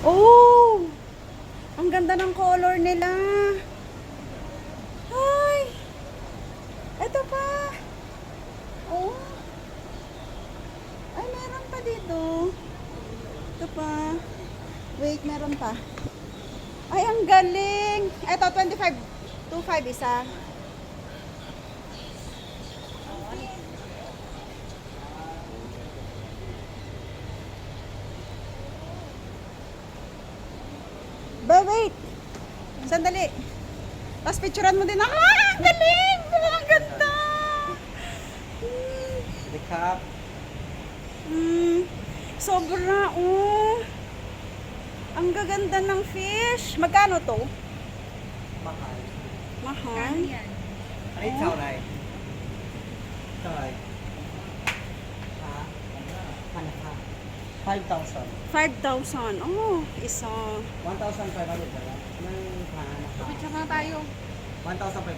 Oh! Ang ganda ng color nila. Ay! Ito pa. Oh. Ay, meron pa dito. Ito pa. Wait, meron pa. Ay, ang galing. Ito, 25 isa. Wait. Sandali. Tapos picturean mo din ako. Ah, ang galing! Ang ganda! Recap. Sobra, oh. Ang gaganda ng fish. Magkano to? Mahal. Mahal. Ano yung ikaw, Rai? Ikaw, Rai? Ha? Ano ka? 5,000. 5,000. Oh, isa. 1,500 ba yan? Anong hanap ka? Picture na tayo. 1,500.